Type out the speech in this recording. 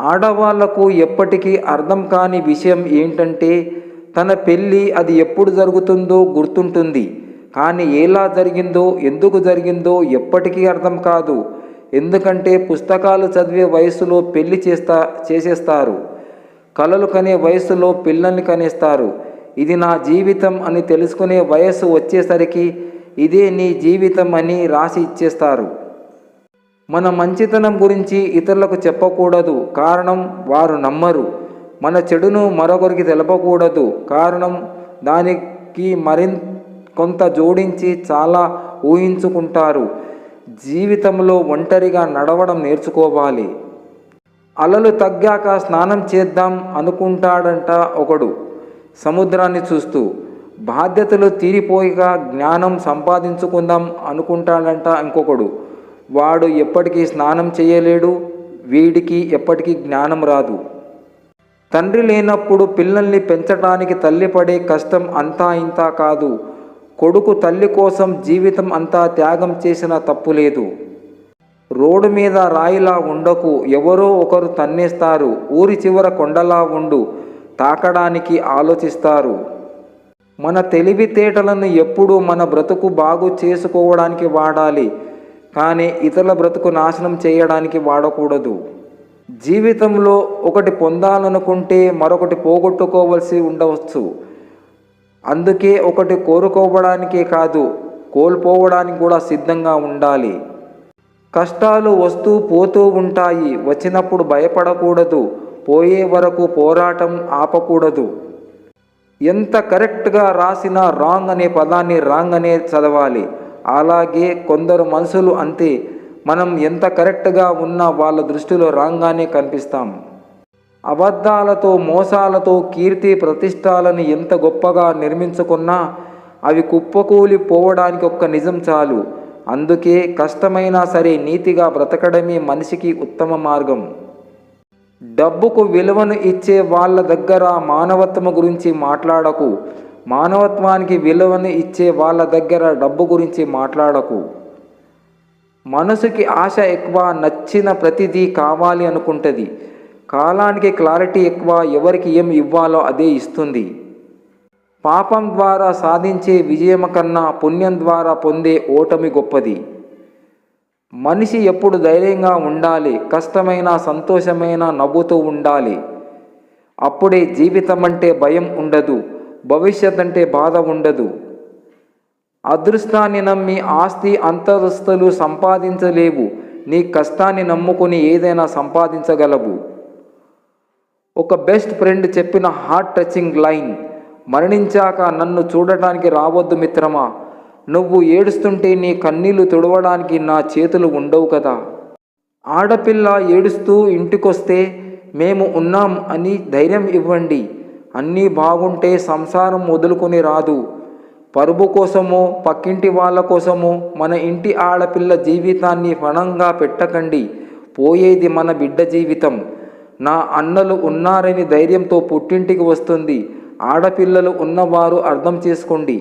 ఆడవాళ్లకు ఎప్పటికీ అర్థం కాని విషయం ఏంటంటే తన పెళ్ళి అది ఎప్పుడు జరుగుతుందో గుర్తుంటుంది, కానీ ఎలా జరిగిందో ఎందుకు జరిగిందో ఎప్పటికీ అర్థం కాదు. ఎందుకంటే పుస్తకాలు చదివే వయసులో పెళ్లి చేసేస్తారు, కలలు కనే వయసులో పిల్లల్ని కనేస్తారు. ఇది నా జీవితం అని తెలుసుకునే వయసు వచ్చేసరికి ఇదే నీ జీవితం అని రాసి ఇచ్చేస్తారు. మన మంచితనం గురించి ఇతరులకు చెప్పకూడదు, కారణం వారు నమ్మరు. మన చెడును మరొకరికి తెలపకూడదు, కారణం దానికి కొంత జోడించి చాలా ఊహించుకుంటారు. జీవితంలో ఒంటరిగా నడవడం నేర్చుకోవాలి. అలలు తగ్గాక స్నానం చేద్దాం అనుకుంటాడంట ఒకడు సముద్రాన్ని చూస్తూ. బాధ్యతలు తీరిపోయాక జ్ఞానం సంపాదించుకుందాం అనుకుంటాడంట ఇంకొకడు. వాడు ఎప్పటికీ స్నానం చేయలేడు, వీడికి ఎప్పటికీ జ్ఞానం రాదు. తండ్రి లేనప్పుడు పిల్లల్ని పెంచడానికి తల్లి పడే కష్టం అంతా ఇంతా కాదు. కొడుకు తల్లి కోసం జీవితం అంతా త్యాగం చేసిన తప్పులేదు. రోడ్డు మీద రాయిలా ఉండకు, ఎవరో ఒకరు తన్నేస్తారు. ఊరి చివర కొండలా ఉండు, తాకడానికి ఆలోచిస్తారు. మన తెలివితేటలను ఎప్పుడూ మన బ్రతుకు బాగు చేసుకోవడానికి వాడాలి, కానీ ఇతరుల బ్రతుకు నాశనం చేయడానికి వాడకూడదు. జీవితంలో ఒకటి పొందాలనుకుంటే మరొకటి పోగొట్టుకోవలసి ఉండవచ్చు. అందుకే ఒకటి కోరుకోవడానికే కాదు, కోల్పోవడానికి కూడా సిద్ధంగా ఉండాలి. కష్టాలు వస్తూ పోతూ ఉంటాయి, వచ్చినప్పుడు భయపడకూడదు, పోయే వరకు పోరాటం ఆపకూడదు. ఎంత కరెక్ట్గా రాసినా రాంగ్ అనే పదాన్ని రాంగ్ అనే చదవాలి. అలాగే కొందరు మనుషులు అంతే, మనం ఎంత కరెక్ట్గా ఉన్నా వాళ్ళ దృష్టిలో రాంగానే కనిపిస్తాం. అబద్ధాలతో మోసాలతో కీర్తి ప్రతిష్టాలను ఎంత గొప్పగా నిర్మించుకున్నా అవి కుప్పకూలిపోవడానికి ఒక్క నిజం చాలు. అందుకే కష్టమైనా సరే నీతిగా బ్రతకడమే మనిషికి ఉత్తమ మార్గం. డబ్బుకు విలువను ఇచ్చే వాళ్ళ దగ్గర మానవత్వం గురించి మాట్లాడకు, మానవత్వానికి విలువను ఇచ్చే వాళ్ళ దగ్గర డబ్బు గురించి మాట్లాడకు. మనసుకి ఆశ ఎక్కువ, నచ్చిన ప్రతిదీ కావాలి అనుకుంటుంది. కాలానికి క్లారిటీ ఎక్కువ, ఎవరికి ఏం ఇవ్వాలో అదే ఇస్తుంది. పాపం ద్వారా సాధించే విజయం కన్నా పుణ్యం ద్వారా పొందే ఓటమి గొప్పది. మనిషి ఎప్పుడు ధైర్యంగా ఉండాలి, కష్టమైన సంతోషమైన నవ్వుతూ ఉండాలి. అప్పుడే జీవితం అంటే భయం ఉండదు, భవిష్యత్ అంటే బాధ ఉండదు. అదృష్టాన్ని నమ్మి ఆస్తి అంతస్తులు సంపాదించలేవు, నీ కష్టాన్ని నమ్ముకొని ఏదైనా సంపాదించగలవు. ఒక బెస్ట్ ఫ్రెండ్ చెప్పిన హార్ట్ టచింగ్ లైన్, మరణించాక నన్ను చూడటానికి రావద్దు మిత్రమా, నువ్వు ఏడుస్తుంటే నీ కన్నీళ్లు తుడవడానికి నా చేతులు ఉండవు కదా. ఆడపిల్ల ఏడుస్తూ ఇంటికొస్తే మేము ఉన్నాం అని ధైర్యం ఇవ్వండి. అన్నీ బాగుంటే సంసారం వదులుకొని రాదు. పరుపు కోసమో పక్కింటి వాళ్ళ కోసమో మన ఇంటి ఆడపిల్ల జీవితాన్ని పణంగా పెట్టకండి. పోయేది మన బిడ్డ జీవితం. నా అన్నలు ఉన్నారని ధైర్యంతో పుట్టింటికి వస్తుంది. ఆడపిల్లలు ఉన్నవారు అర్థం చేసుకోండి.